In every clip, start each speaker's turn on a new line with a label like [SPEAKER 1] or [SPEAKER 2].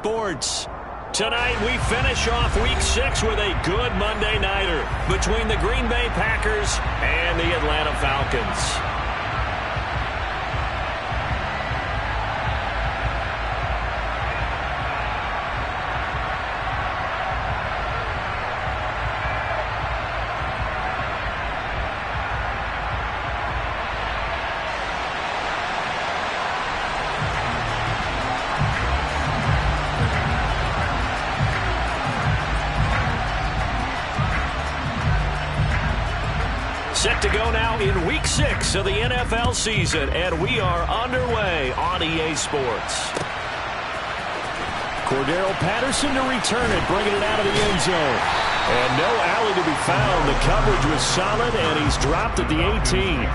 [SPEAKER 1] Sports. Tonight we finish off Week 6 with a good Monday nighter between the Green Bay Packers and the Atlanta Falcons. Set to go now in Week 6 of the NFL season, and we are underway on EA Sports. Cordarrelle Patterson to return it, bringing it out of the end zone. And no alley to be found. The coverage was solid, and he's dropped at the 18.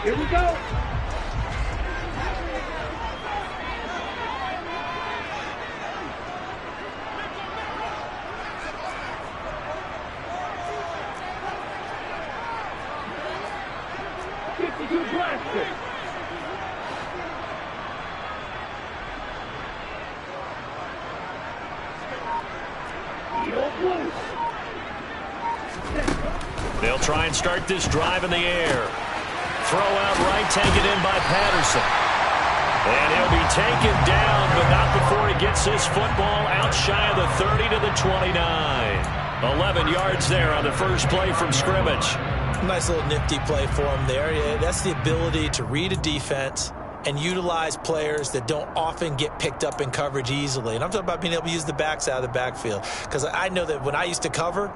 [SPEAKER 2] Here we go.
[SPEAKER 1] They'll try and start this drive in the air. Throw out right, taken in by Patterson. And he'll be taken down, but not before he gets his football out shy of the 30 to the 29. 11 yards there on the first play from scrimmage.
[SPEAKER 3] Nice little nifty play for him there. Yeah, that's the ability to read a defense and utilize players that don't often get picked up in coverage easily. And I'm talking about being able to use the backs out of the backfield. Because I know that when I used to cover,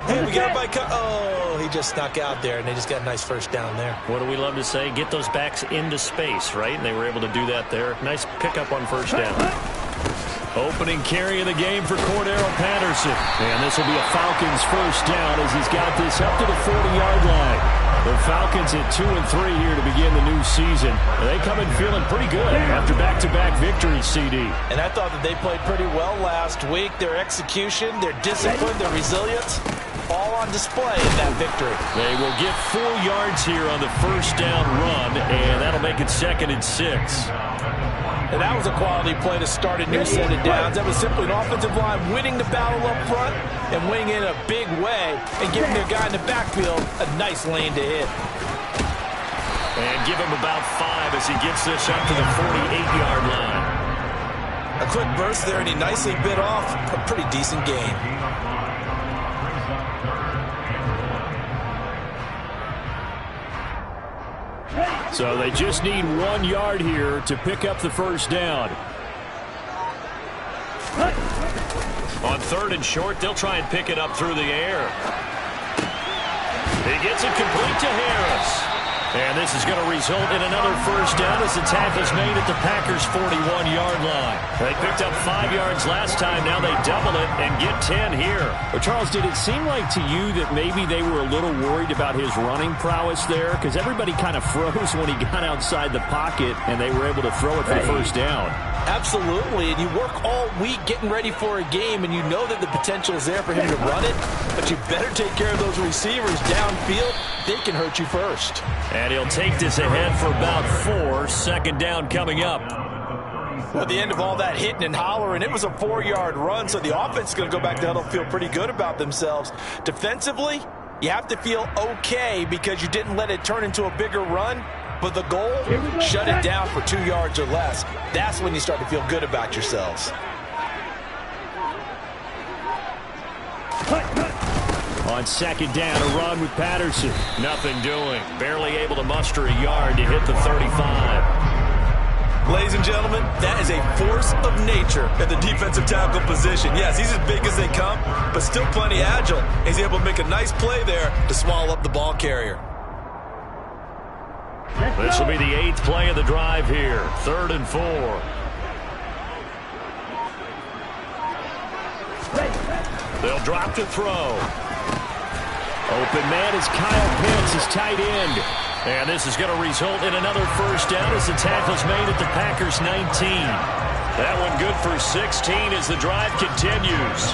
[SPEAKER 3] hey, we got everybody oh, he just snuck out there, and they just got a nice first down there.
[SPEAKER 1] What do we love to say? Get those backs into space, right? And they were able to do that there. Nice pickup on first down. Opening carry of the game for Cordarrelle Patterson. And this will be a Falcons first down as he's got this up to the 40-yard line. The Falcons at 2-3 here to begin the new season. They come in feeling pretty good after back-to-back victories, CD.
[SPEAKER 3] And I thought that they played pretty well last week. Their execution, their discipline, their resilience, all on display in that victory.
[SPEAKER 1] They will get 4 yards here on the first down run, and that'll make it 2nd and 6.
[SPEAKER 3] And that was a quality play to start a new set of downs. That was simply an offensive line winning the battle up front and winning in a big way and giving their guy in the backfield a nice lane to hit.
[SPEAKER 1] And give him about 5 as he gets this up to the 48-yard line.
[SPEAKER 3] A quick burst there, and he nicely bit off a pretty decent gain.
[SPEAKER 1] So they just need 1 yard here to pick up the first down. On 3rd and short, they'll try and pick it up through the air. He gets it complete to Harris. And this is going to result in another first down as the tackle's made at the Packers' 41-yard line. They picked up 5 yards last time. Now they double it and get 10 here.
[SPEAKER 4] Well, Charles, did it seem like to you that maybe they were a little worried about his running prowess there? Because everybody kind of froze when he got outside the pocket, and they were able to throw it for the first down.
[SPEAKER 3] Absolutely, and you work all week getting ready for a game, and you know that the potential is there for him to run it, but you better take care of those receivers downfield. They can hurt you first.
[SPEAKER 1] And he'll take this ahead for about 4. 2nd down coming up.
[SPEAKER 3] Well, at the end of all that hitting and hollering, it was a 4-yard run, so the offense is going to go back down and feel pretty good about themselves. Defensively, you have to feel okay because you didn't let it turn into a bigger run. But the goal, shut it down for 2 yards or less. That's when you start to feel good about yourselves.
[SPEAKER 1] On 2nd down, a run with Patterson. Nothing doing. Barely able to muster a yard to hit the 35.
[SPEAKER 3] Ladies and gentlemen, that is a force of nature at the defensive tackle position. Yes, he's as big as they come, but still plenty agile. He's able to make a nice play there to swallow up the ball carrier.
[SPEAKER 1] This will be the 8th play of the drive here. 3rd and 4. They'll drop to throw. Open man is Kyle Pitts, his tight end. And this is going to result in another first down as the tackle's made at the Packers' 19. That one good for 16 as the drive continues.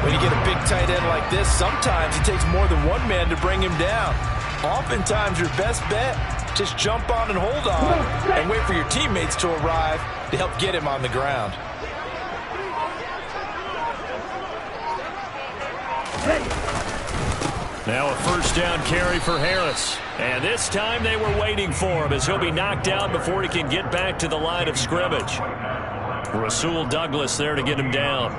[SPEAKER 3] When you get a big tight end like this, sometimes it takes more than one man to bring him down. Oftentimes, your best bet, just jump on and hold on and wait for your teammates to arrive to help get him on the ground.
[SPEAKER 1] Now a first down carry for Harris. And this time they were waiting for him as he'll be knocked down before he can get back to the line of scrimmage. Rasul Douglas there to get him down.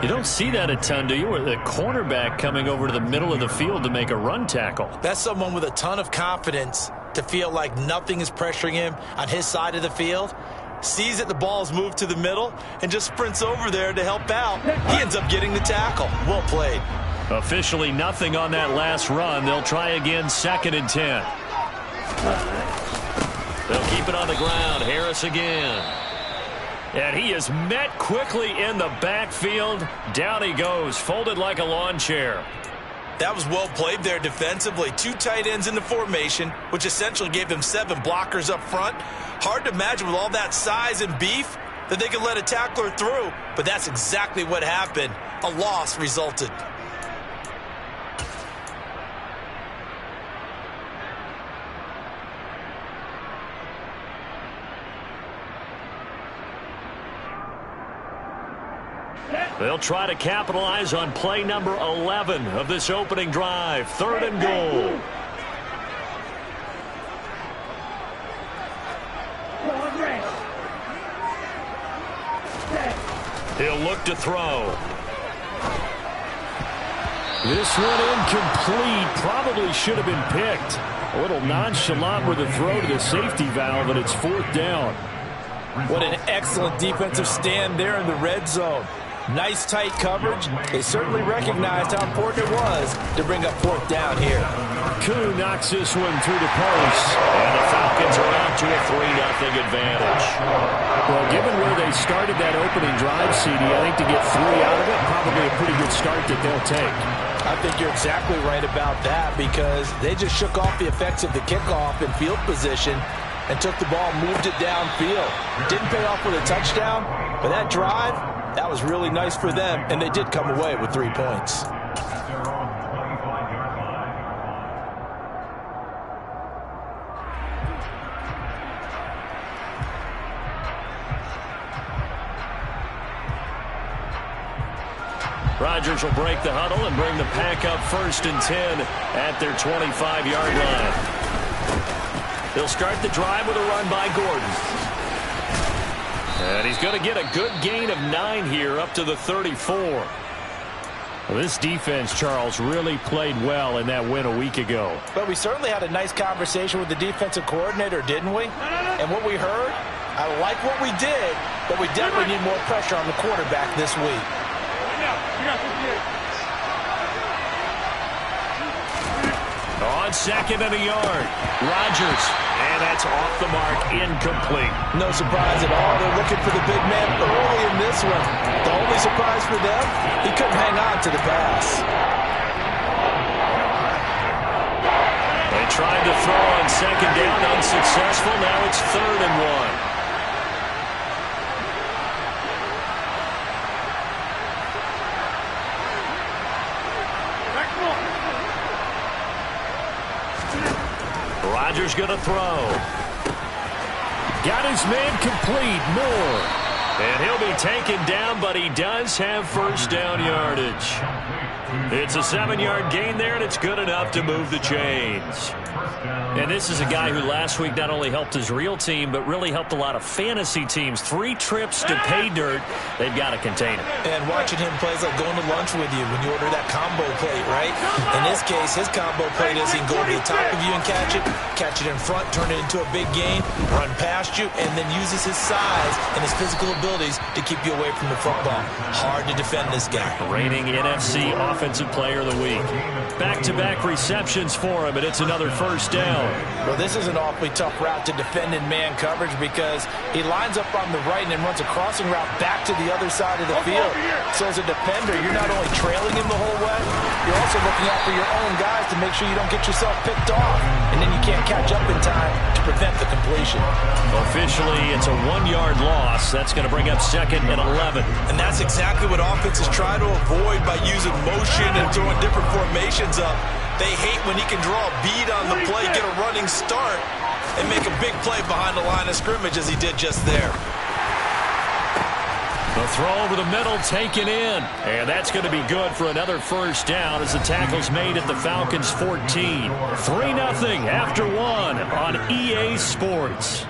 [SPEAKER 1] You don't see that a ton, do you? With a cornerback coming over to the middle of the field to make a run tackle.
[SPEAKER 3] That's someone with a ton of confidence to feel like nothing is pressuring him on his side of the field. Sees that the ball's moved to the middle and just sprints over there to help out. He ends up getting the tackle. Well played.
[SPEAKER 1] Officially nothing on that last run. They'll try again, 2nd and 10. They'll keep it on the ground. Harris again. And he is met quickly in the backfield. Down he goes, folded like a lawn chair.
[SPEAKER 3] That was well played there defensively. 2 tight ends in the formation, which essentially gave them 7 blockers up front. Hard to imagine with all that size and beef that they could let a tackler through, but that's exactly what happened. A loss resulted.
[SPEAKER 1] They'll try to capitalize on play number 11 of this opening drive. 3rd and goal. He'll look to throw. This one incomplete. Probably should have been picked. A little nonchalant with a throw to the safety valve, and it's 4th down.
[SPEAKER 3] What an excellent defensive stand there in the red zone. Nice tight coverage. They certainly recognized how important it was to bring up 4th down here.
[SPEAKER 1] Koo knocks this one through the post. And the Falcons are out to a 3-0 advantage.
[SPEAKER 4] Well, given where they started that opening drive, CD, I think to get 3 out of it, probably a pretty good start that they'll take.
[SPEAKER 3] I think you're exactly right about that because they just shook off the effects of the kickoff and field position and took the ball, moved it downfield. Didn't pay off with a touchdown, but that drive, that was really nice for them, and they did come away with 3 points.
[SPEAKER 1] Rodgers will break the huddle and bring the pack up 1st and 10 at their 25-yard line. They'll start the drive with a run by Gordon. And he's going to get a good gain of 9 here up to the 34. Well, this defense, Charles, really played well in that win a week ago.
[SPEAKER 3] But we certainly had a nice conversation with the defensive coordinator, didn't we? And what we heard, I like what we did, but we definitely need more pressure on the quarterback this week.
[SPEAKER 1] On 2nd and a yard, Rodgers, and that's off the mark, incomplete.
[SPEAKER 3] No surprise at all. They're looking for the big man early in this one. The only surprise for them, he couldn't hang on to the pass.
[SPEAKER 1] They tried to throw on 2nd down, unsuccessful. Now it's 3rd and 1. Rodgers going to throw. Got his man complete, Moore. And he'll be taken down, but he does have 1st down yardage. It's a 7-yard gain there, and it's good enough to move the chains. And this is a guy who last week not only helped his real team, but really helped a lot of fantasy teams. 3 trips to pay dirt. They've got to contain him.
[SPEAKER 3] And watching him play is like going to lunch with you when you order that combo plate, right? In this case, his combo plate is he can go to the top of you and catch it in front, turn it into a big gain, run past you, and then uses his size and his physical abilities to keep you away from the football. Hard to defend this guy.
[SPEAKER 1] Reigning NFC Offensive Player of the Week. Back-to-back receptions for him, and it's another 1st down.
[SPEAKER 3] Well, this is an awfully tough route to defend in man coverage because he lines up on the right and then runs a crossing route back to the other side of the field. So as a defender, you're not only trailing him the whole way, you're also looking out for your own guys to make sure you don't get yourself picked off. And then you can't catch up in time to prevent the completion.
[SPEAKER 1] Officially, it's a 1-yard loss. That's going to bring up 2nd and 11.
[SPEAKER 3] And that's exactly what offenses try to avoid by using motion and throwing different formations up. They hate when he can draw a bead on the play, get a running start, and make a big play behind the line of scrimmage as he did just there.
[SPEAKER 1] The throw over the middle taken in. And that's going to be good for another first down as the tackle's made at the Falcons 14. 3-0 after 1 on EA Sports.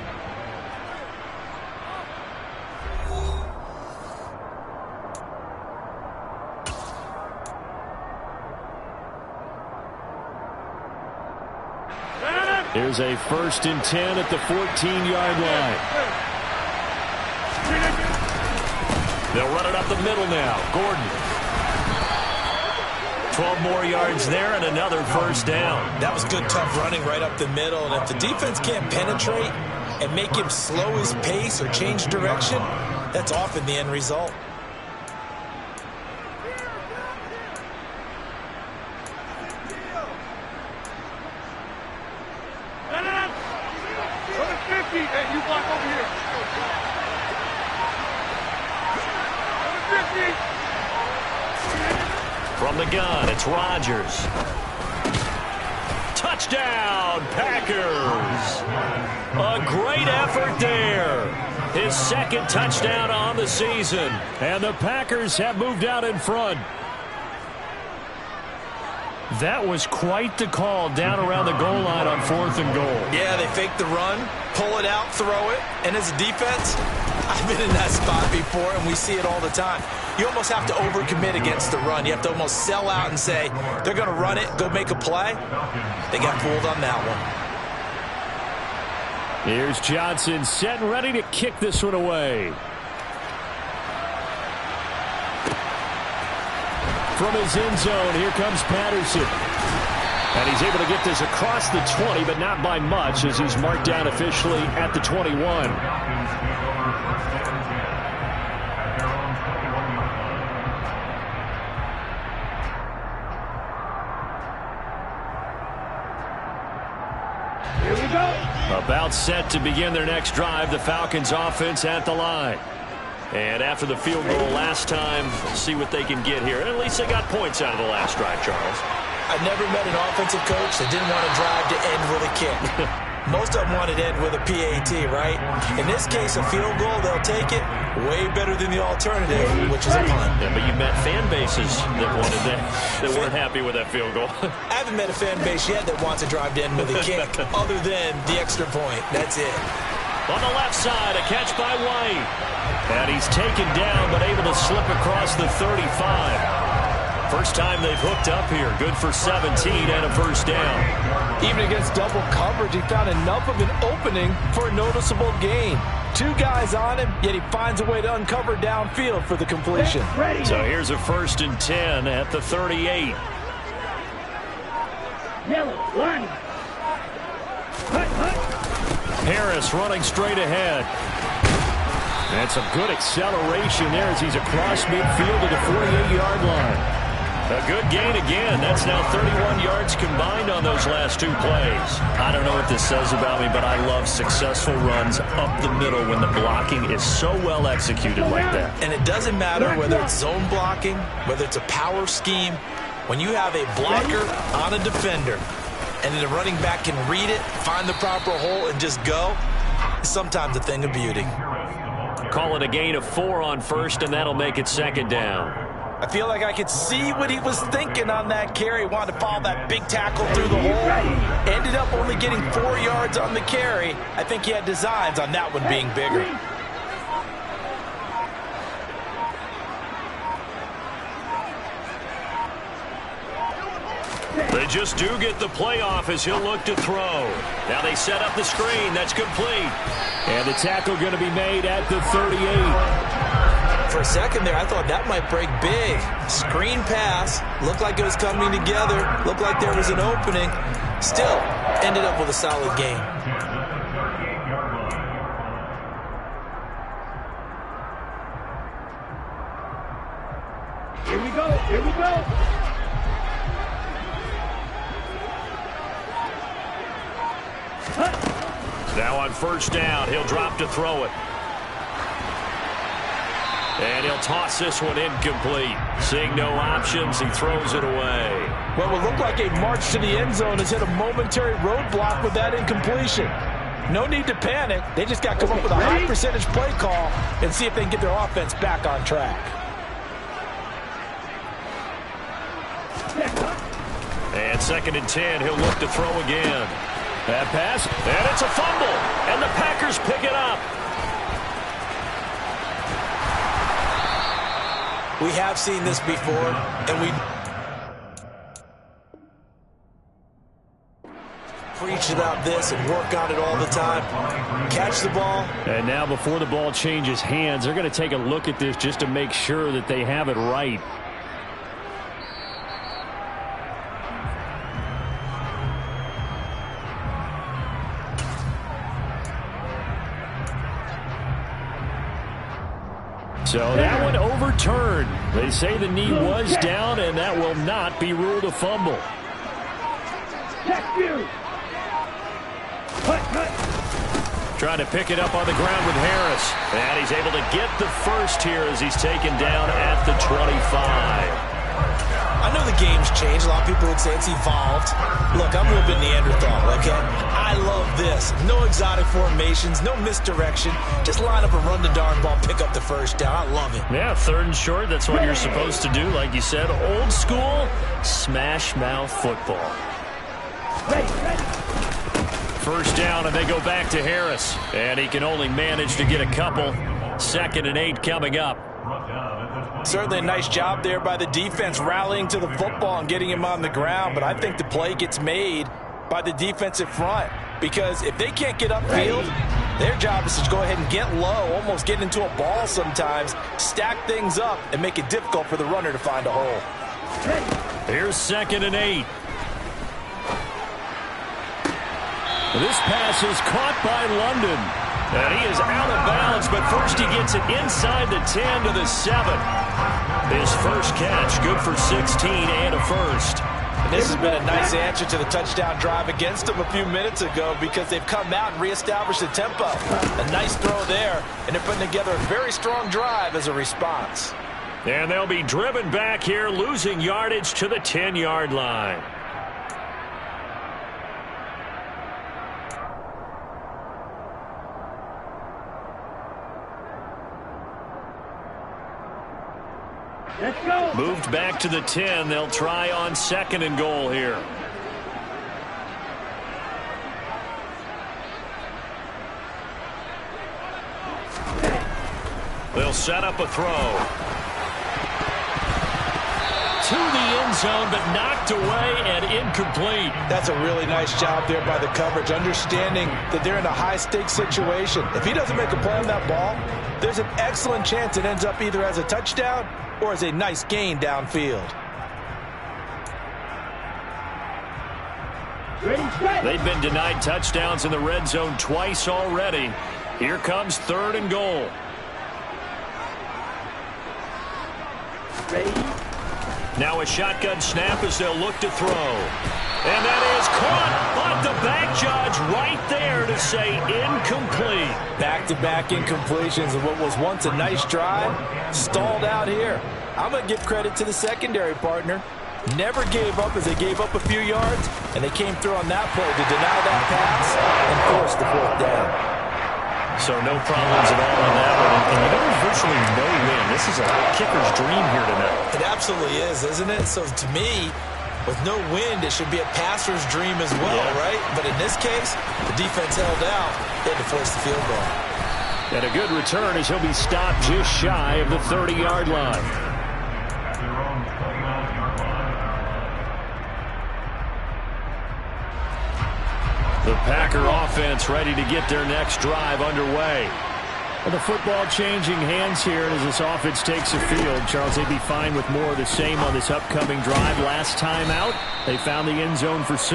[SPEAKER 1] Here's a 1st and 10 at the 14-yard line. They'll run it up the middle now. Gordon. 12 more yards there and another first down.
[SPEAKER 3] That was good, tough running right up the middle. And if the defense can't penetrate and make him slow his pace or change direction, that's often the end result.
[SPEAKER 2] Hey, you block over here.
[SPEAKER 1] From the gun, it's Rodgers. Touchdown, Packers. A great effort there. His 2nd touchdown on the season. And the Packers have moved out in front. That was quite the call down around the goal line on 4th and goal.
[SPEAKER 3] Yeah, they fake the run, pull it out, throw it. And as a defense, I've been in that spot before, and we see it all the time. You almost have to overcommit against the run. You have to almost sell out and say, they're going to run it, go make a play. They got fooled on that one.
[SPEAKER 1] Here's Johnson set and ready to kick this one away. From his end zone, here comes Patterson. And he's able to get this across the 20, but not by much as he's marked down officially at the 21.
[SPEAKER 2] Here we go.
[SPEAKER 1] About set to begin their next drive, the Falcons offense at the line. And after the field goal last time, see what they can get here. And at least they got points out of the last drive, Charles.
[SPEAKER 3] I've never met an offensive coach that didn't want to drive to end with a kick. Most of them wanted to end with a PAT, right? In this case, a field goal, they'll take it. Way better than the alternative, which is a punt.
[SPEAKER 1] Yeah, but you met fan bases that wanted that weren't happy with that field goal.
[SPEAKER 3] I haven't met a fan base yet that wants to drive to end with a kick other than the extra point. That's it.
[SPEAKER 1] On the left side, a catch by White. And he's taken down, but able to slip across the 35. First time they've hooked up here. Good for 17 and a first down.
[SPEAKER 3] Even against double coverage, he found enough of an opening for a noticeable gain. 2 guys on him, yet he finds a way to uncover downfield for the completion.
[SPEAKER 1] So here's a 1st and 10 at the 38.
[SPEAKER 2] Yellow, line.
[SPEAKER 1] Harris running straight ahead. And some good acceleration there as he's across midfield to the 48-yard line. A good gain again. That's now 31 yards combined on those last 2 plays. I don't know what this says about me, but I love successful runs up the middle when the blocking is so well executed like that.
[SPEAKER 3] And it doesn't matter whether it's zone blocking, whether it's a power scheme. When you have a blocker on a defender and then the running back can read it, find the proper hole, and just go, it's sometimes a thing of beauty.
[SPEAKER 1] Call it a gain of 4 on first, and that'll make it 2nd down.
[SPEAKER 3] I feel like I could see what he was thinking on that carry. Wanted to follow that big tackle through the hole. Ended up only getting 4 yards on the carry. I think he had designs on that one being bigger.
[SPEAKER 1] They just do get the playoff as he'll look to throw. Now they set up the screen. That's complete. And the tackle going to be made at the 38.
[SPEAKER 3] For a second there, I thought that might break big. Screen pass. Looked like it was coming together. Looked like there was an opening. Still, ended up with a solid game.
[SPEAKER 2] Here we go. Here we go.
[SPEAKER 1] Now on first down, he'll drop to throw it. And he'll toss this one incomplete. Seeing no options, he throws it away.
[SPEAKER 3] What will look like a march to the end zone has hit a momentary roadblock with that incompletion. No need to panic. They just got to come up with a high percentage play call and see if they can get their offense back on track.
[SPEAKER 1] And 2nd and 10, he'll look to throw again. That pass, and it's a fumble. And the Packers pick it up.
[SPEAKER 3] We have seen this before, and we preach about this and work on it all the time. Catch the ball.
[SPEAKER 4] And now before the ball changes hands, they're going to take a look at this just to make sure that they have it right. So that one overturned. They say the knee was down, and that will not be ruled a fumble. Trying to pick it up on the ground with Harris. And he's able to get the first here as he's taken down at the 25.
[SPEAKER 3] I know the game's changed. A lot of people would say it's evolved. Look, I'm a little bit Neanderthal, okay? I love this. No exotic formations, no misdirection. Just line up and run the darn ball, pick up the first down. I love it.
[SPEAKER 4] Yeah, 3rd and short, that's what you're supposed to do. Like you said, old school, smash mouth football. First down, and they go back to Harris. And he can only manage to get a couple. 2nd and 8 coming up.
[SPEAKER 3] Certainly a nice job there by the defense rallying to the football and getting him on the ground, but I think the play gets made by the defensive front because if they can't get upfield, their job is to go ahead and get low, almost get into a ball sometimes, stack things up, and make it difficult for the runner to find a hole.
[SPEAKER 4] Here's 2nd and 8. This pass is caught by London. And he is out of bounds, but first he gets it inside the 10 to the 7. His first catch, good for 16 and a first.
[SPEAKER 3] And this has been a nice answer to the touchdown drive against them a few minutes ago because they've come out and reestablished the tempo. A nice throw there, and they're putting together a very strong drive as a response.
[SPEAKER 1] And they'll be driven back here, losing yardage to the 10-yard line. Moved back to the 10. They'll try on 2nd and goal here. They'll set up a throw. To the end zone, but knocked away and incomplete.
[SPEAKER 3] That's a really nice job there by the coverage, understanding that they're in a high-stakes situation. If he doesn't make a play on that ball, there's an excellent chance it ends up either as a touchdown or as a nice gain downfield.
[SPEAKER 1] They've been denied touchdowns in the red zone twice already. Here comes 3rd and goal. Now a shotgun snap as they'll look to throw. And that is caught, but the back judge right there to say incomplete.
[SPEAKER 3] Back-to-back incompletions of what was once a nice drive, stalled out here. I'm going to give credit to the secondary partner. Never gave up as they gave up a few yards, and they came through on that play to deny that pass and force the 4th down.
[SPEAKER 1] So no problems at all on that one. And there's virtually no win. This is a kicker's dream here tonight.
[SPEAKER 3] It absolutely is, isn't it? So to me, with no wind, it should be a passer's dream as well, right? But in this case, the defense held out. They had to force the field goal.
[SPEAKER 4] And a good return as he'll be stopped just shy of the 30-yard line. The Packer offense ready to get their next drive underway. Well, the football changing hands here as this offense takes the field. Charles, they'd be fine with more of the same on this upcoming drive. Last time out, they found the end zone for 6.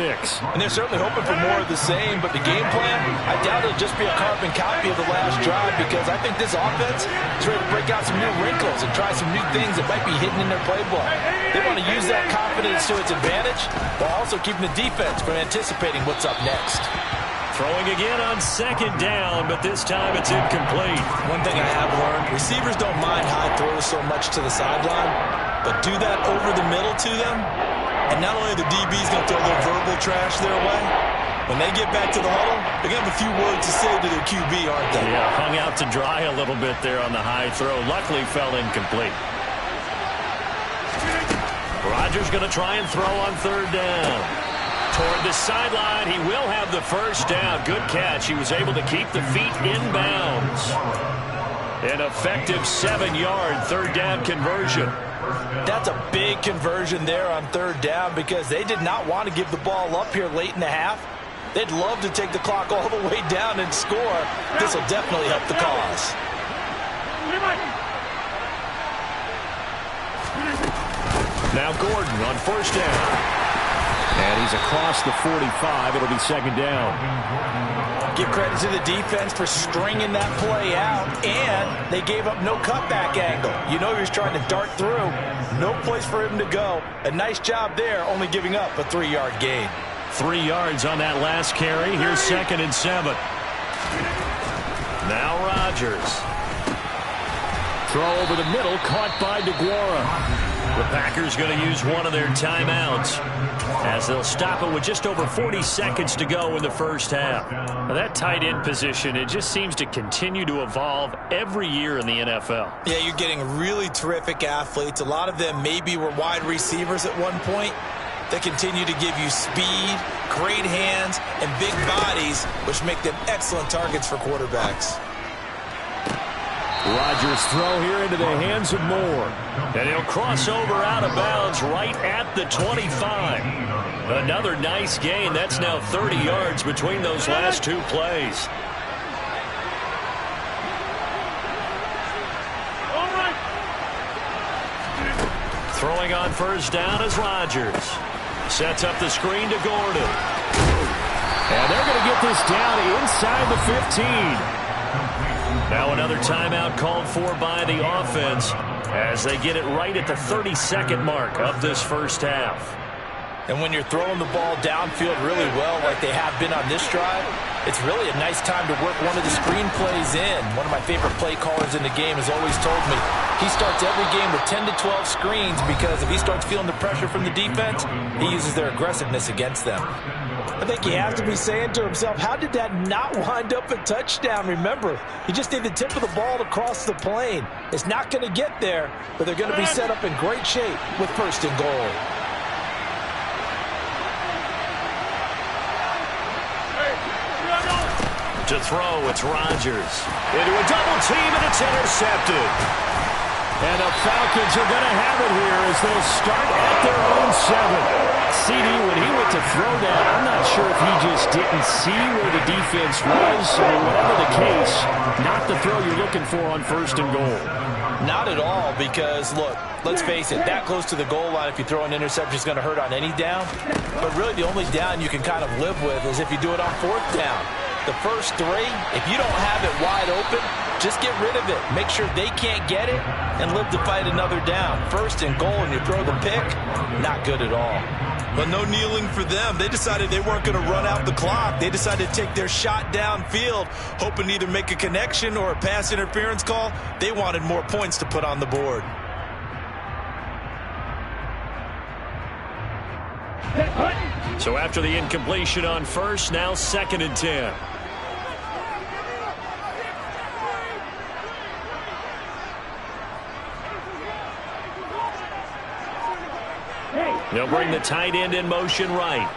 [SPEAKER 3] And they're certainly hoping for more of the same, but the game plan, I doubt it'll just be a carbon copy of the last drive because I think this offense is ready to break out some new wrinkles and try some new things that might be hidden in their playbook. They want to use that confidence to its advantage while also keeping the defense from anticipating what's up next.
[SPEAKER 1] Throwing again on second down, but this time it's incomplete.
[SPEAKER 3] One thing I have learned, receivers don't mind high throws so much to the sideline, but do that over the middle to them, and not only are the DBs going to throw a little verbal trash their way, when they get back to the huddle, they're going to have a few words to say to their QB, aren't they?
[SPEAKER 1] Yeah, hung out to dry a little bit there on the high throw. Luckily fell incomplete. Rodgers going to try and throw on third down. Toward the sideline, he will have the first down. Good catch. He was able to keep the feet in bounds. An effective 7-yard third down conversion.
[SPEAKER 3] That's a big conversion there on third down because they did not want to give the ball up here late in the half. They'd love to take the clock all the way down and score. This will definitely help the cause.
[SPEAKER 1] Now Gordon on first down. And he's across the 45. It'll be second down.
[SPEAKER 3] Give credit to the defense for stringing that play out, and they gave up no cutback angle. You know he was trying to dart through. No place for him to go. A nice job there, only giving up a 3-yard gain.
[SPEAKER 1] 3 yards on that last carry. Here's second and 7. Now Rodgers. Throw over the middle, caught by DeGuara. The Packers going to use one of their timeouts as they'll stop it with just over 40 seconds to go in the first half. Now that tight end position, it just seems to continue to evolve every year in the NFL.
[SPEAKER 3] Yeah, you're getting really terrific athletes. A lot of them maybe were wide receivers at one point. They continue to give you speed, great hands, and big bodies, which make them excellent targets for quarterbacks.
[SPEAKER 1] Rodgers throw here into the hands of Moore. And he'll cross over out of bounds right at the 25. Another nice gain. That's now 30 yards between those last two plays. Throwing on first down is Rodgers. Sets up the screen to Gordon. And they're going to get this down inside the 15. Now another timeout called for by the offense as they get it right at the 32nd mark of this first half.
[SPEAKER 3] And when you're throwing the ball downfield really well like they have been on this drive, it's really a nice time to work one of the screen plays in. One of my favorite play callers in the game has always told me he starts every game with 10 to 12 screens because if he starts feeling the pressure from the defense, he uses their aggressiveness against them. I think he has to be saying to himself, how did that not wind up a touchdown? Remember, he just did the tip of the ball across the plane. It's not going to get there, but they're going to be set up in great shape with first and goal.
[SPEAKER 1] To throw, it's Rodgers. Into a double team, and it's intercepted. And the Falcons are going to have it here as they'll start at their own 7. CD, when he went to throw that, I'm not sure if he just didn't see where the defense was or whatever the case. Not the throw you're looking for on first and goal.
[SPEAKER 3] Not at all because, look, let's face it, that close to the goal line, if you throw an interception, is going to hurt on any down. But really the only down you can kind of live with is if you do it on fourth down. The first 3, if you don't have it wide open, just get rid of it. Make sure they can't get it and live to fight another down. First and goal and you throw the pick, not good at all. But no kneeling for them. They decided they weren't going to run out the clock. They decided to take their shot downfield, hoping to either make a connection or a pass interference call. They wanted more points to put on the board.
[SPEAKER 1] So after the incompletion on first, now second and 10. They'll bring the tight end in motion right.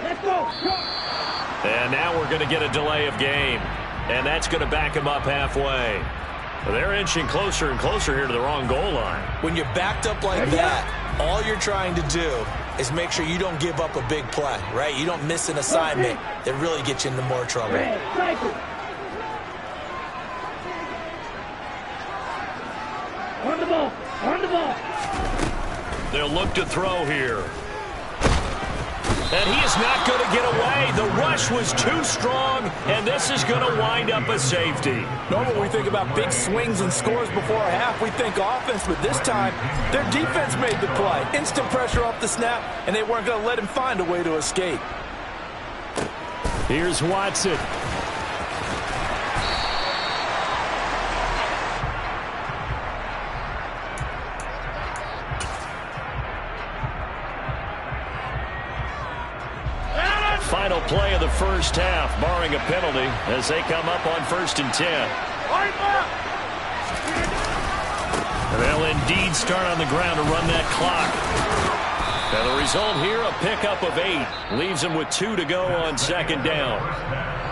[SPEAKER 2] Let's go.
[SPEAKER 1] And now we're going to get a delay of game. And that's going to back him up halfway. They're inching closer and closer here to the wrong goal line.
[SPEAKER 3] When you're backed up like that, all you're trying to do is make sure you don't give up a big play, right? You don't miss an assignment that really gets you into more trouble.
[SPEAKER 2] On the ball. On the ball.
[SPEAKER 1] They'll look to throw here. And he is not going to get away. The rush was too strong, and this is going to wind up a safety.
[SPEAKER 3] Normally, when we think about big swings and scores before a half, we think offense, but this time, their defense made the play. Instant pressure off the snap, and they weren't going to let him find a way to escape.
[SPEAKER 1] Here's Watson. Final play of the first half, barring a penalty, as they come up on 1st and 10. They'll indeed start on the ground to run that clock. And the result here, a pickup of 8. Leaves them with 2 to go on 2nd down.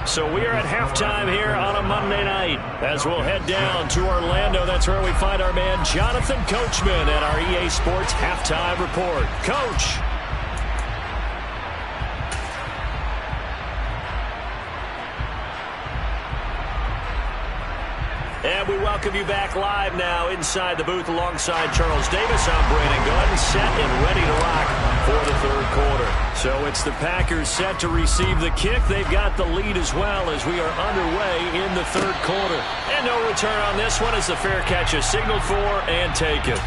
[SPEAKER 1] So we are at halftime here on a Monday night. As we'll head down to Orlando, that's where we find our man Jonathan Coachman at our EA Sports Halftime Report. Coach. And we welcome you back live now inside the booth alongside Charles Davis. I'm Brandon Gaudin, set and ready to rock for the 3rd quarter. So it's the Packers set to receive the kick. They've got the lead as well as we are underway in the 3rd quarter. And no return on this one as the fair catch is signaled for and taken.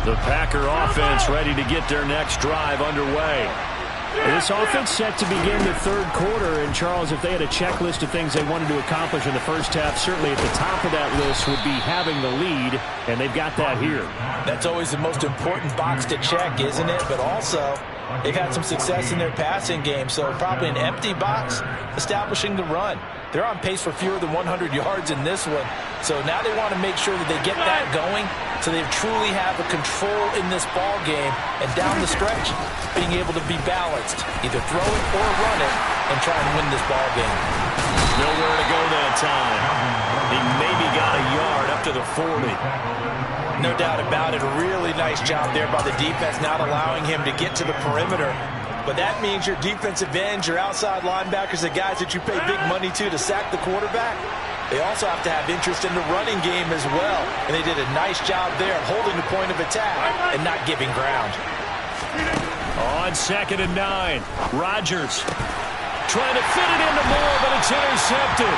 [SPEAKER 1] The Packer offense ready to get their next drive underway. This offense set to begin the 3rd quarter, and Charles, if they had a checklist of things they wanted to accomplish in the first half, certainly at the top of that list would be having the lead, and they've got that here.
[SPEAKER 3] That's always the most important box to check, isn't it? But also, they've had some success in their passing game, so probably an empty box establishing the run. They're on pace for fewer than 100 yards in this one, so now they want to make sure that they get that going so they truly have a control in this ball game, and down the stretch, being able to be balanced, either throw it or run it, and try and win this ball game.
[SPEAKER 1] Nowhere to go that time. He maybe got a yard up to the 40.
[SPEAKER 3] No doubt about it. A really nice job there by the defense, not allowing him to get to the perimeter. But that means your defensive ends, your outside linebackers, the guys that you pay big money to sack the quarterback, they also have to have interest in the running game as well. And they did a nice job there of holding the point of attack and not giving ground.
[SPEAKER 1] On 2nd and 9, Rodgers trying to fit it into Moore, but it's intercepted.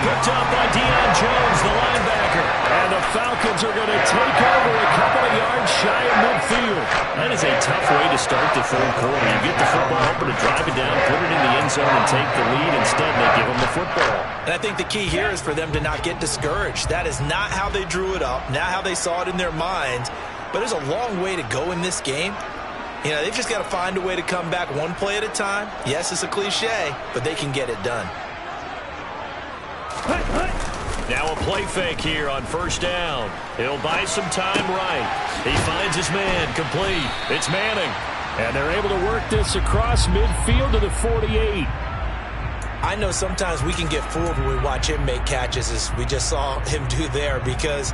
[SPEAKER 1] Picked up by Deion Jones, the linebacker. And the Falcons are going to take over a couple of yards shy of midfield. That is a tough way to start the 3rd quarter. You get the football open to drive it down, put it in the end zone, and take the lead. Instead, they give them the football.
[SPEAKER 3] And I think the key here is for them to not get discouraged. That is not how they drew it up, not how they saw it in their minds. But there's a long way to go in this game. You know, they've just got to find a way to come back one play at a time. Yes, it's a cliche, but they can get it done.
[SPEAKER 1] Now a play fake here on 1st down. He'll buy some time right. He finds his man complete. It's Manning. And they're able to work this across midfield to the 48.
[SPEAKER 3] I know sometimes we can get fooled when we watch him make catches, as we just saw him do there, because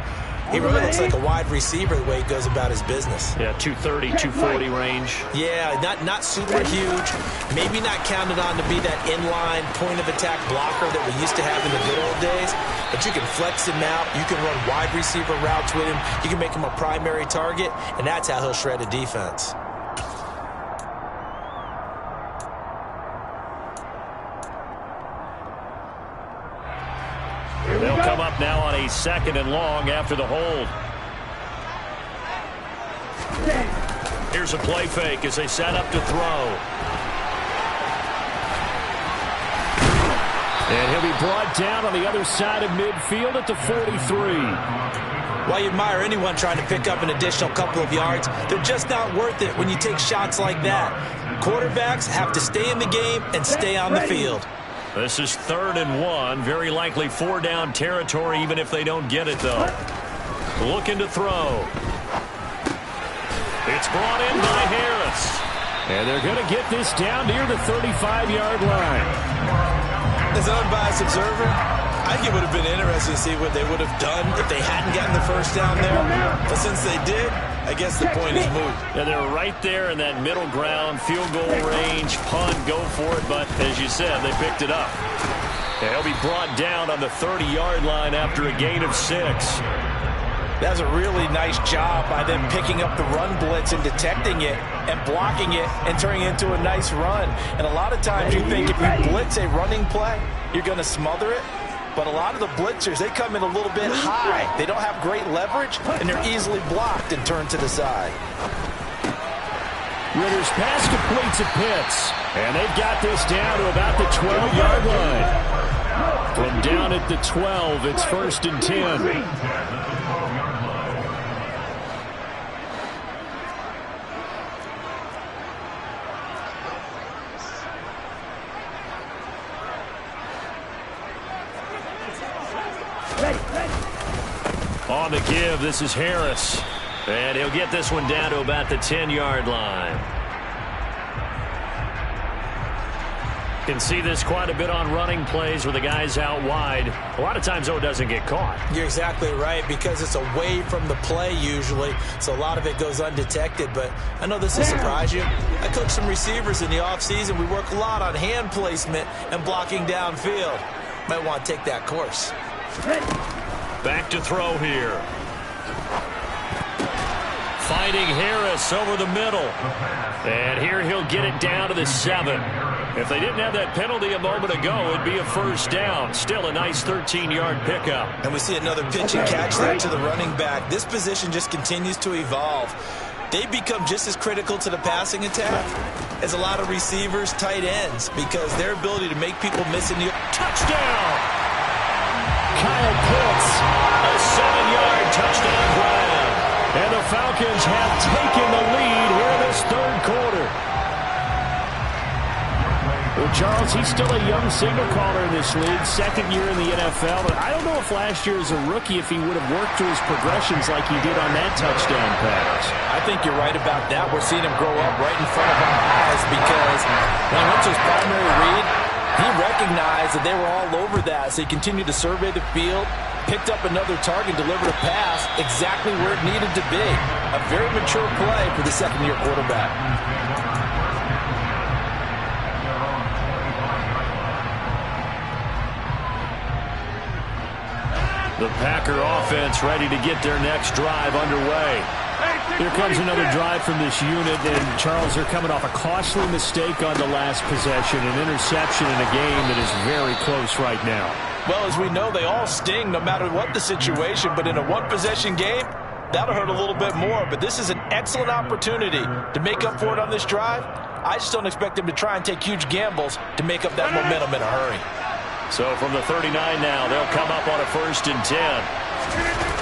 [SPEAKER 3] he really looks like a wide receiver the way he goes about his business.
[SPEAKER 1] Yeah, 230, 240 range.
[SPEAKER 3] Yeah, not super huge. Maybe not counted on to be that inline point-of-attack blocker that we used to have in the good old days. But you can flex him out. You can run wide receiver routes with him. You can make him a primary target, and that's how he'll shred a defense.
[SPEAKER 1] They'll come up now on a 2nd and long after the hold. Here's a play fake as they set up to throw. And he'll be brought down on the other side of midfield at the 43.
[SPEAKER 3] While you admire anyone trying to pick up an additional couple of yards, they're just not worth it when you take shots like that. Quarterbacks have to stay in the game and stay on the field.
[SPEAKER 1] This is 3rd and 1. Very likely 4-down territory, even if they don't get it, though. Looking to throw. It's brought in by Harris. And they're going to get this down near the 35-yard line.
[SPEAKER 3] As an unbiased observer, I think it would have been interesting to see what they would have done if they hadn't gotten the first down there. But since they did, I guess the point is moot.
[SPEAKER 1] Yeah, they're right there in that middle ground, field goal range, punt, go for it. But as you said, they picked it up. And he'll be brought down on the 30-yard line after a gain of 6.
[SPEAKER 3] That's a really nice job by them picking up the run blitz and detecting it and blocking it and turning it into a nice run. And a lot of times you think if you blitz a running play, you're going to smother it. But a lot of the blitzers, they come in a little bit high. They don't have great leverage, and they're easily blocked and turned to the side.
[SPEAKER 4] Ritter's pass completes at Pitts. And they've got this down to about the 12-yard line. From down at the 12, it's 1st and 10. On the give, this is Harris. And he'll get this one down to about the 10-yard line. Can see this quite a bit on running plays where the guy's out wide. A lot of times, though, it doesn't get caught.
[SPEAKER 3] You're exactly right, because it's away from the play usually, so a lot of it goes undetected. But I know this will surprise you. I coach some receivers in the offseason. We work a lot on hand placement and blocking downfield. Might want to take that course.
[SPEAKER 4] Back to throw here. Fighting Harris over the middle. And here he'll get it down to the 7. If they didn't have that penalty a moment ago, it'd be a 1st down. Still a nice 13-yard pickup.
[SPEAKER 3] And we see another pitch and catch there to the running back. This position just continues to evolve. They become just as critical to the passing attack as a lot of receivers, tight ends, because their ability to make people miss in the
[SPEAKER 4] touchdown. Kyle Pitts, a 7-yard touchdown grab. And the Falcons have taken the lead here in this 3rd quarter. Well, Charles, he's still a young signal caller in this league, 2nd year in the NFL. But I don't know if last year as a rookie, if he would have worked through his progressions like he did on that touchdown pass.
[SPEAKER 3] I think you're right about that. We're seeing him grow up right in front of our eyes, because when he went to his primary read, he recognized that they were all over that. So he continued to survey the field, picked up another target, delivered a pass exactly where it needed to be. A very mature play for the 2nd-year quarterback.
[SPEAKER 4] The Packer offense ready to get their next drive underway. Here comes another drive from this unit, and Charles, they're coming off a costly mistake on the last possession, an interception in a game that is very close right now.
[SPEAKER 3] Well, as we know, they all sting no matter what the situation, but in a one-possession game, that'll hurt a little bit more. But this is an excellent opportunity to make up for it on this drive. I just don't expect them to try and take huge gambles to make up that momentum in a hurry.
[SPEAKER 4] So from the 39 now, they'll come up on a 1st and 10.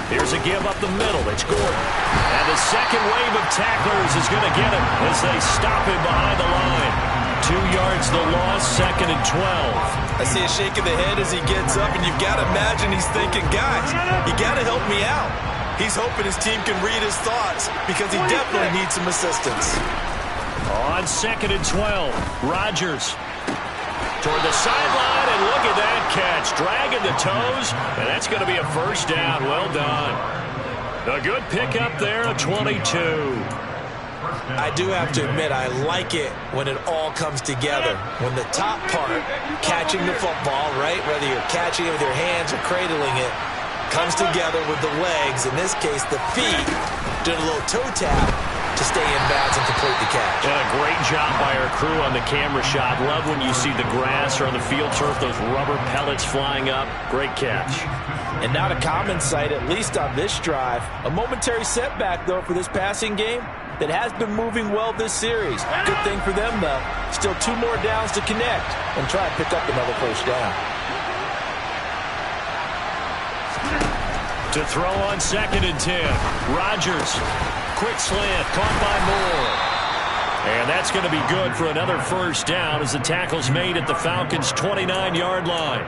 [SPEAKER 4] Here's a give up the middle. It's Gordon. And the second wave of tacklers is going to get him as they stop him behind the line. 2 yards the loss, 2nd and 12.
[SPEAKER 3] I see a shake of the head as he gets up, and you've got to imagine he's thinking, guys, you got to help me out. He's hoping his team can read his thoughts, because he definitely needs some assistance.
[SPEAKER 4] On 2nd and 12, Rodgers toward the sideline, and look at that catch. Dragging the toes, and that's going to be a 1st down. Well done. A good pickup there, a 22.
[SPEAKER 3] I do have to admit, I like it when it all comes together. When the top part, catching the football, right, whether you're catching it with your hands or cradling it, comes together with the legs, in this case the feet, doing a little toe tap to stay in bounds and complete the catch.
[SPEAKER 4] And a great job by our crew on the camera shot. Love when you see the grass or on the field turf, those rubber pellets flying up. Great catch.
[SPEAKER 3] And not a common sight, at least on this drive. A momentary setback, though, for this passing game that has been moving well this series. Good thing for them, though. Still 2 more downs to connect and try and pick up another 1st down.
[SPEAKER 4] To throw on 2nd and 10. Rodgers. Quick slant, caught by Moore. And that's going to be good for another 1st down as the tackle's made at the Falcons' 29-yard line.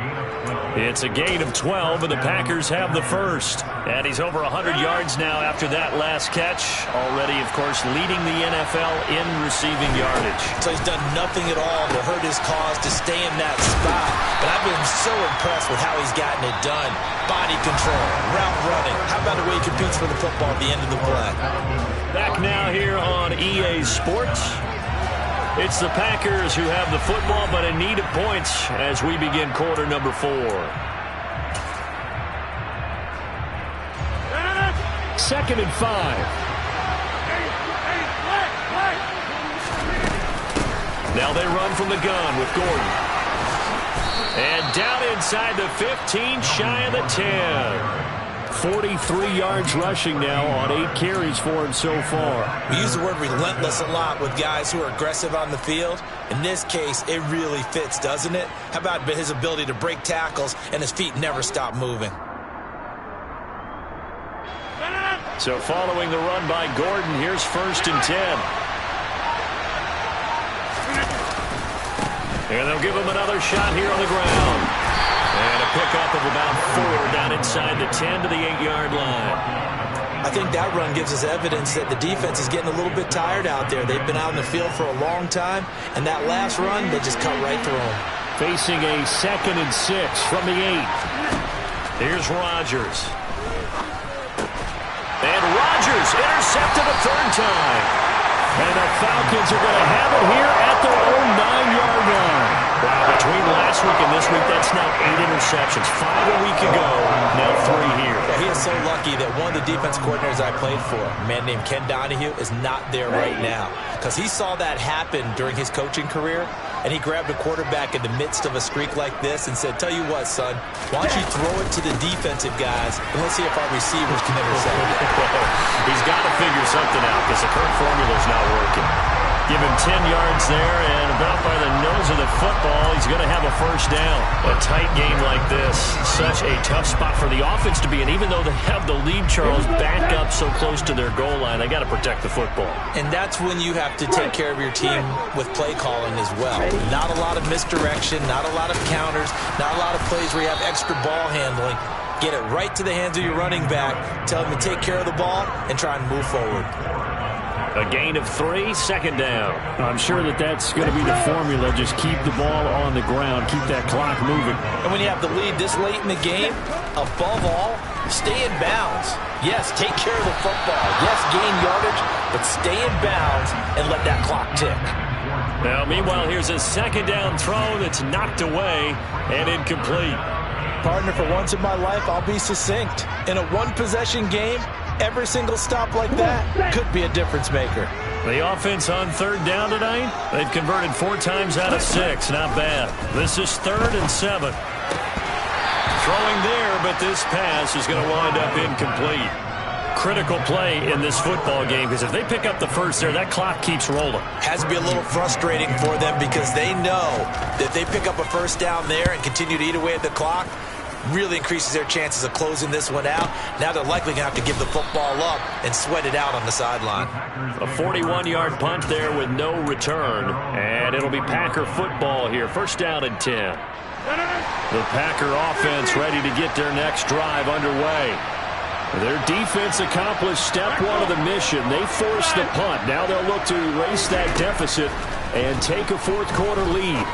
[SPEAKER 4] It's a gain of 12, and the Packers have the 1st. And he's over 100 yards now after that last catch. Already, of course, leading the NFL in receiving yardage.
[SPEAKER 3] So he's done nothing at all to hurt his cause to stay in that spot. But I've been so impressed with how he's gotten it done. Body control, route running. How about the way he competes for the football at the end of the play?
[SPEAKER 4] Back now here on EA Sports. It's the Packers who have the football, but in need of points as we begin quarter number 4. 2nd and 5. Now they run from the gun with Gordon. And down inside the 15, shy of the 10. 43 yards rushing now on 8 carries for him so far.
[SPEAKER 3] We use the word relentless a lot with guys who are aggressive on the field. In this case, it really fits, doesn't it? How about his ability to break tackles and his feet never stop moving?
[SPEAKER 1] So following the run by Gordon, here's 1st and 10. And they'll give him another shot here on the ground. And a pickup of about 4 down inside the 10 to the 8-yard line.
[SPEAKER 3] I think that run gives us evidence that the defense is getting a little bit tired out there. They've been out in the field for a long time, and that last run, they just cut right through them.
[SPEAKER 4] Facing a 2nd and 6 from the 8.
[SPEAKER 1] Here's Rodgers. And Rodgers intercepted a 3rd time.
[SPEAKER 4] And the Falcons are going to have it here at their own 9-yard line.
[SPEAKER 1] Wow, between last week and this week, that's now 8 interceptions. 5 a week ago, now 3 here.
[SPEAKER 3] Yeah, he is so lucky that one of the defense coordinators I played for, a man named Ken Donahue, is not there right now. Because he saw that happen during his coaching career, and he grabbed a quarterback in the midst of a streak like this and said, tell you what, son, why don't you throw it to the defensive guys, and let's see if our receivers can intercept it.
[SPEAKER 1] He's got to figure something out because the current formula's not working. Give him 10 yards there, and about by the nose of the football, he's going to have a 1st down. A tight game like this, such a tough spot for the offense to be in. Even though they have the lead, Charles, back up so close to their goal line, they got to protect the football.
[SPEAKER 3] And that's when you have to take care of your team with play calling as well. Not a lot of misdirection, not a lot of counters, not a lot of plays where you have extra ball handling. Get it right to the hands of your running back, tell him to take care of the ball, and try and move forward.
[SPEAKER 1] A gain of 3, 2nd down.
[SPEAKER 4] I'm sure that's going to be the formula. Just keep the ball on the ground. Keep that clock moving.
[SPEAKER 3] And when you have the lead this late in the game, above all, stay in bounds. Yes, take care of the football. Yes, gain yardage, but stay in bounds and let that clock tick.
[SPEAKER 1] Now, meanwhile, here's a 2nd down throw that's knocked away and incomplete.
[SPEAKER 3] Partner, for once in my life, I'll be succinct. In a one-possession game, every single stop like that could be a difference maker.
[SPEAKER 1] The offense on 3rd down tonight, they've converted 4 times out of 6. Not bad. This is 3rd and 7. Throwing there, but this pass is going to wind up incomplete. Critical play in this football game because if they pick up the 1st there, that clock keeps rolling.
[SPEAKER 3] Has to be a little frustrating for them because they know that if they pick up a 1st down there and continue to eat away at the clock, really increases their chances of closing this one out. Now they're likely going to have to give the football up and sweat it out on the sideline.
[SPEAKER 1] A 41-yard punt there with no return. And it'll be Packer football here. 1st down and 10. The Packer offense ready to get their next drive underway. Their defense accomplished step 1 of the mission. They forced the punt. Now they'll look to erase that deficit and take a 4th quarter lead.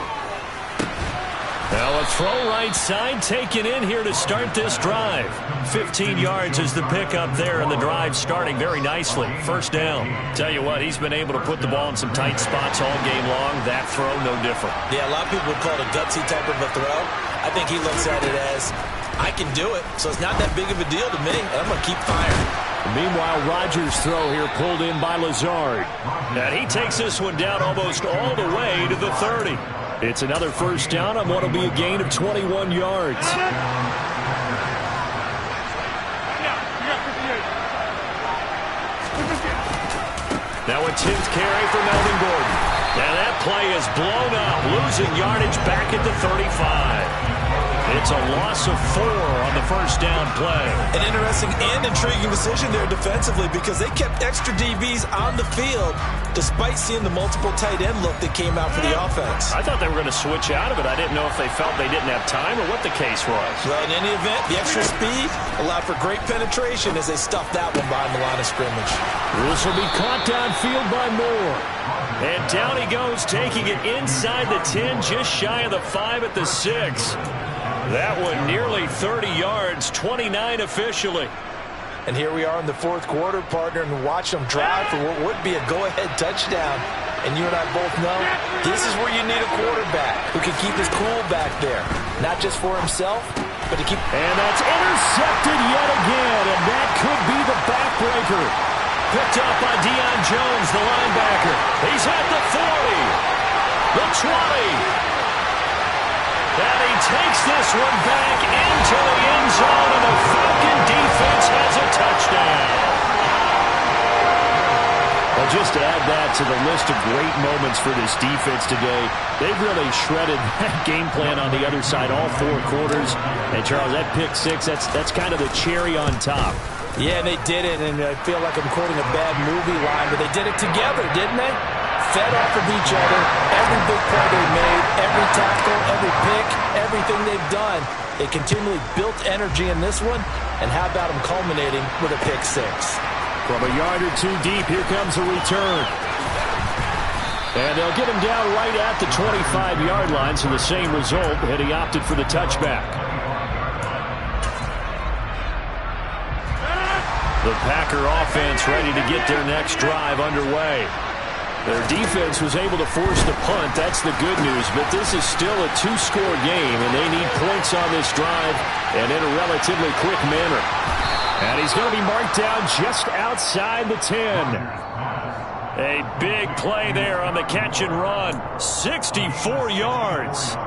[SPEAKER 1] Now a throw right side taken in here to start this drive. 15 yards is the pickup there, and the drive starting very nicely. 1st down. Tell you what, he's been able to put the ball in some tight spots all game long. That throw, no different.
[SPEAKER 3] Yeah, a lot of people would call it a gutsy type of a throw. I think he looks at it as, I can do it, so it's not that big of a deal to me, and I'm going to keep firing.
[SPEAKER 4] Meanwhile, Rodgers' throw here pulled in by Lazard.
[SPEAKER 1] And he takes this one down almost all the way to the 30.
[SPEAKER 4] It's another 1st down on what will be a gain of 21 yards.
[SPEAKER 1] Now a 10th carry for Melvin Gordon. Now that play is blown up, losing yardage back at the 35. It's a loss of 4 on the 1st down play.
[SPEAKER 3] An interesting and intriguing decision there defensively because they kept extra DBs on the field despite seeing the multiple tight end look that came out for the offense.
[SPEAKER 1] I thought they were going to switch out of it. I didn't know if they felt they didn't have time or what the case was.
[SPEAKER 3] Well, in any event, the extra speed allowed for great penetration as they stuffed that one behind the line of scrimmage.
[SPEAKER 4] This will be caught downfield by Moore.
[SPEAKER 1] And down he goes, taking it inside the 10, just shy of the 5 at the 6. That one nearly 30 yards, 29 officially.
[SPEAKER 3] And here we are in the 4th quarter, partner, and watch them drive for what would be a go-ahead touchdown. And you and I both know this is where you need a quarterback who can keep his cool back there, not just for himself, But to keep...
[SPEAKER 1] And that's intercepted yet again, and that could be the backbreaker. Picked up by Deion Jones, the linebacker. He's at the 40, the 20. And he takes this one back into the end zone, and the Falcon defense has a touchdown. Well, just to add that to the list of great moments for this defense today, they've really shredded that game plan on the other side all 4 quarters. And, Charles, that pick six, that's kind of the cherry on top.
[SPEAKER 3] Yeah, and they did it, and I feel like I'm quoting a bad movie line, but they did it together, didn't they? Fed off of each other, every big play they made, every tackle, every pick, everything they've done. They continually built energy in this one, and how about them culminating with a pick six?
[SPEAKER 1] From a yard or 2 deep, here comes a return. And they'll get him down right at the 25-yard line, so the same result, and he opted for the touchback. The Packer offense ready to get their next drive underway. Their defense was able to force the punt. That's the good news. But this is still a 2-score game, and they need points on this drive and in a relatively quick manner. And he's going to be marked down just outside the 10. A big play there on the catch and run. 64 yards.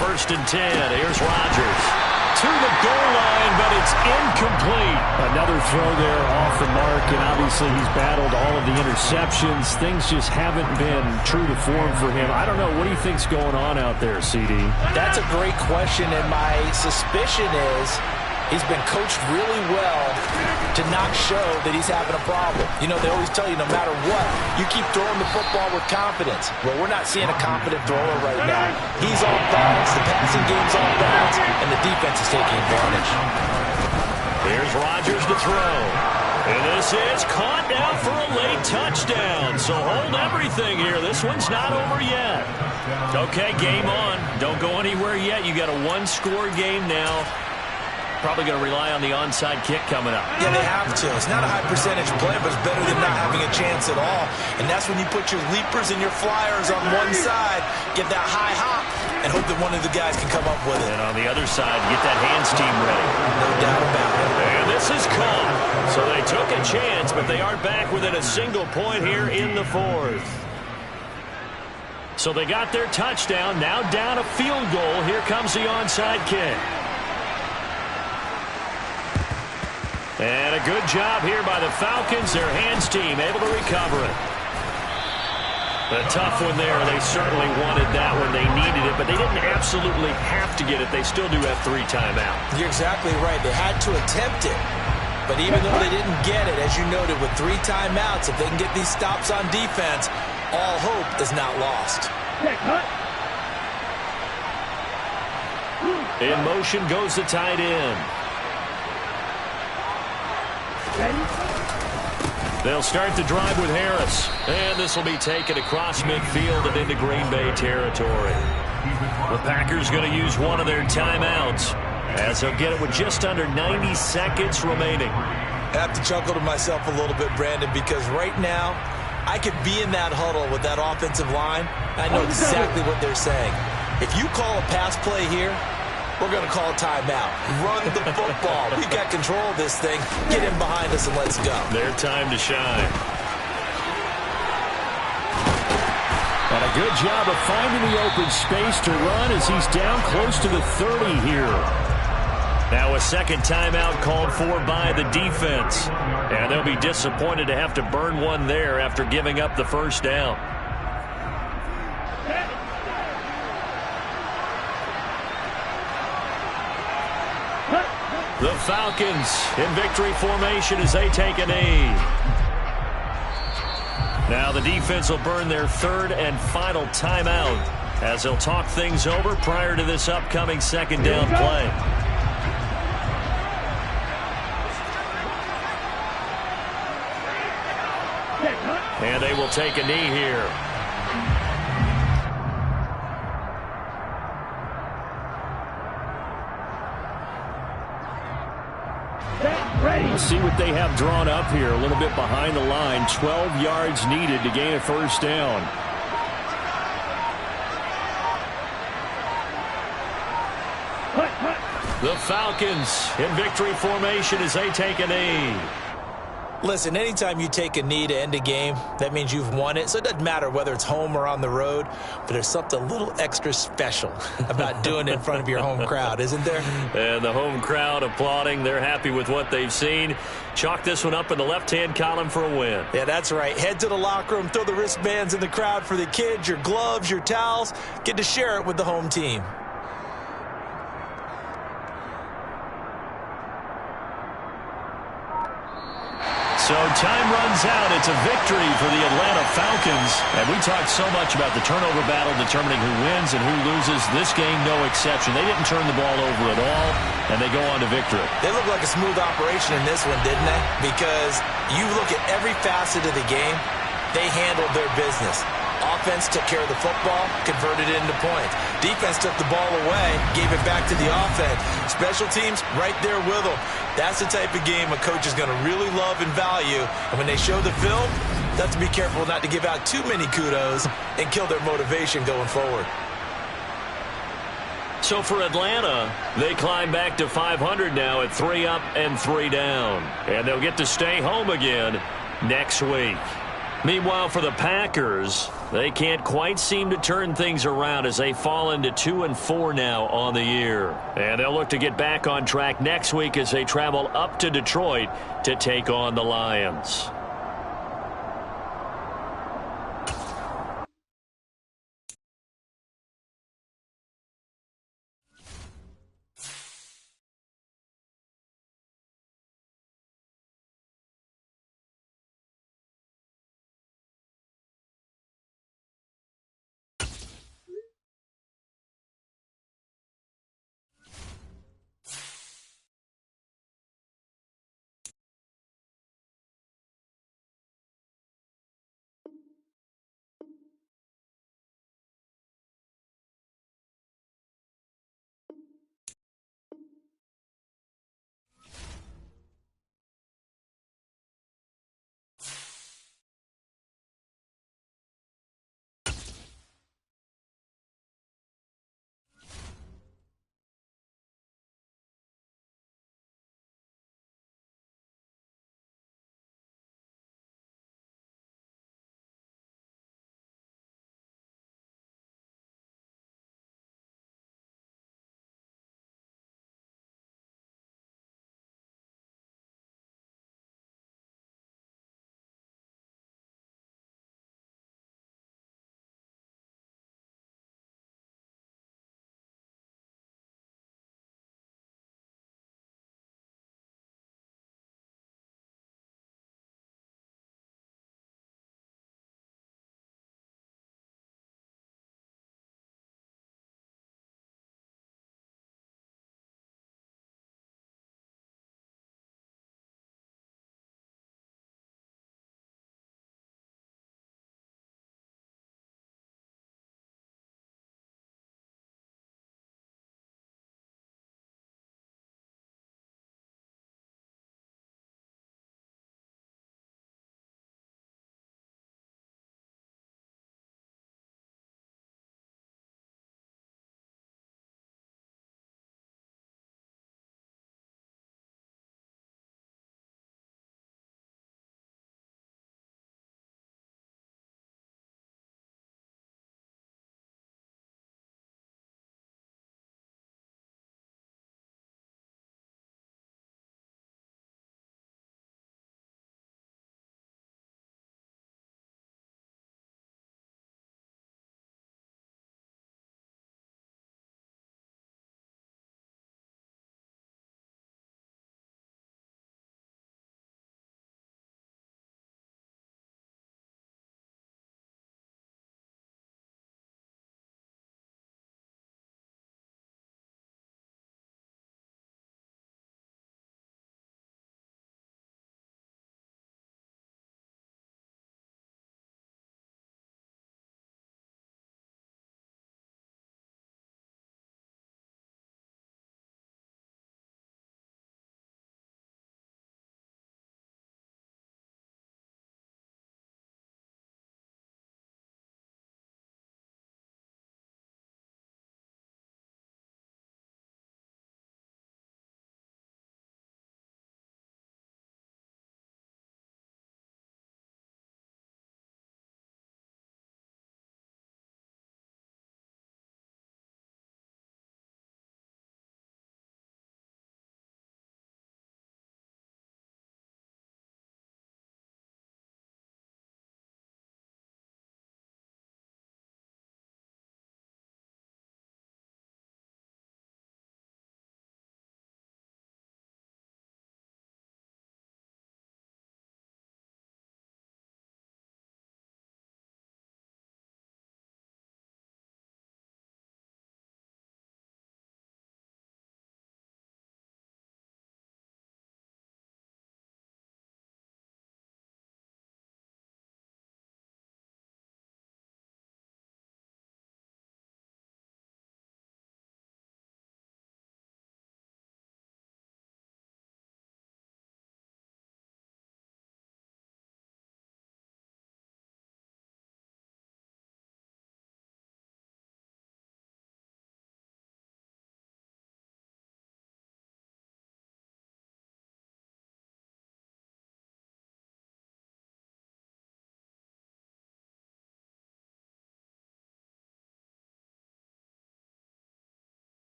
[SPEAKER 1] First and 10. Here's Rodgers to the goal line, but it's incomplete. Another throw there off the mark, and obviously he's battled all of the interceptions. Things just haven't been true to form for him. I don't know. What do you think's going on out there, CD?
[SPEAKER 3] That's a great question, and my suspicion is he's been coached really well to not show that he's having a problem. You know, they always tell you no matter what, you keep throwing the football with confidence. Well, we're not seeing a confident thrower right now. He's off balance, the passing game's off balance, and the defense is taking advantage.
[SPEAKER 1] Here's Rodgers to throw. And this is caught now for a late touchdown. So hold everything here. This one's not over yet. Okay, game on. Don't go anywhere yet. You got a 1-score game now. Probably going to rely on the onside kick coming up.
[SPEAKER 3] Yeah, they have to. It's not a high percentage play, but it's better than not having a chance at all. And that's when you put your leapers and your flyers on one side, get that high hop, and hope that one of the guys can come up with it.
[SPEAKER 1] And on the other side, get that hands team ready.
[SPEAKER 3] No doubt about it.
[SPEAKER 1] And this is caught. So they took a chance, but they are back within a single point here in the 4th. So they got their touchdown. Now down a field goal. Here comes the onside kick. And a good job here by the Falcons. Their hands team able to recover it. A tough one there. They certainly wanted that one. They needed it, but they didn't absolutely have to get it. They still do have 3 timeouts.
[SPEAKER 3] You're exactly right. They had to attempt it. But even though they didn't get it, as you noted, with 3 timeouts, if they can get these stops on defense, all hope is not lost.
[SPEAKER 1] In motion goes the tight end. They'll start the drive with Harris. And this will be taken across midfield and into Green Bay territory. The Packers going to use one of their timeouts as they'll get it with just under 90 seconds remaining.
[SPEAKER 3] I have to chuckle to myself a little bit, Brandon, because right now I could be in that huddle with that offensive line. I know exactly what they're saying. If you call a pass play here, we're going to call a timeout. Run the football. We got control of this thing. Get in behind us and let's go.
[SPEAKER 1] Their time to shine. And a good job of finding the open space to run as he's down close to the 30 here. Now a second timeout called for by the defense. And they'll be disappointed to have to burn one there after giving up the first down. The Falcons in victory formation as they take a knee. Now the defense will burn their 3rd and final timeout as they'll talk things over prior to this upcoming 2nd down play. And they will take a knee here.
[SPEAKER 2] Ready.
[SPEAKER 4] Let's see what they have drawn up here. A little bit behind the line. 12 yards needed to gain a first down. The Falcons in victory formation as they take a knee.
[SPEAKER 3] Listen, anytime you take a knee to end a game, that means you've won it. So it doesn't matter whether it's home or on the road, but there's something a little extra special about doing it in front of your home crowd, isn't there?
[SPEAKER 1] And the home crowd applauding. They're happy with what they've seen. Chalk this one up in the left-hand column for a win.
[SPEAKER 3] Yeah, that's right. Head to the locker room, throw the wristbands in the crowd for the kids, your gloves, your towels. Get to share it with the home team.
[SPEAKER 1] So time runs out. It's a victory for the Atlanta Falcons. And we talked so much about the turnover battle determining who wins and who loses. This game, no exception. They didn't turn the ball over at all, and they go on to victory.
[SPEAKER 3] They look like a smooth operation in this one, didn't they? Because you look at every facet of the game, they handled their business. Offense took care of the football, converted it into points. Defense took the ball away, gave it back to the offense. Special teams, right there with them. That's the type of game a coach is going to really love and value. And when they show the film, they have to be careful not to give out too many kudos and kill their motivation going forward.
[SPEAKER 1] So for Atlanta, they climb back to 500 now at 3 up and 3 down. And they'll get to stay home again next week. Meanwhile, for the Packers, they can't quite seem to turn things around as they fall into 2-4 now on the year. And they'll look to get back on track next week as they travel up to Detroit to take on the Lions.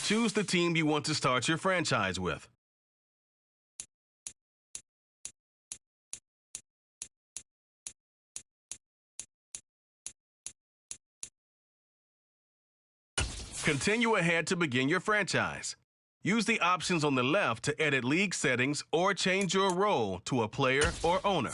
[SPEAKER 5] Choose the team you want to start your franchise with. Continue ahead to begin your franchise. Use the options on the left to edit league settings or change your role to a player or owner.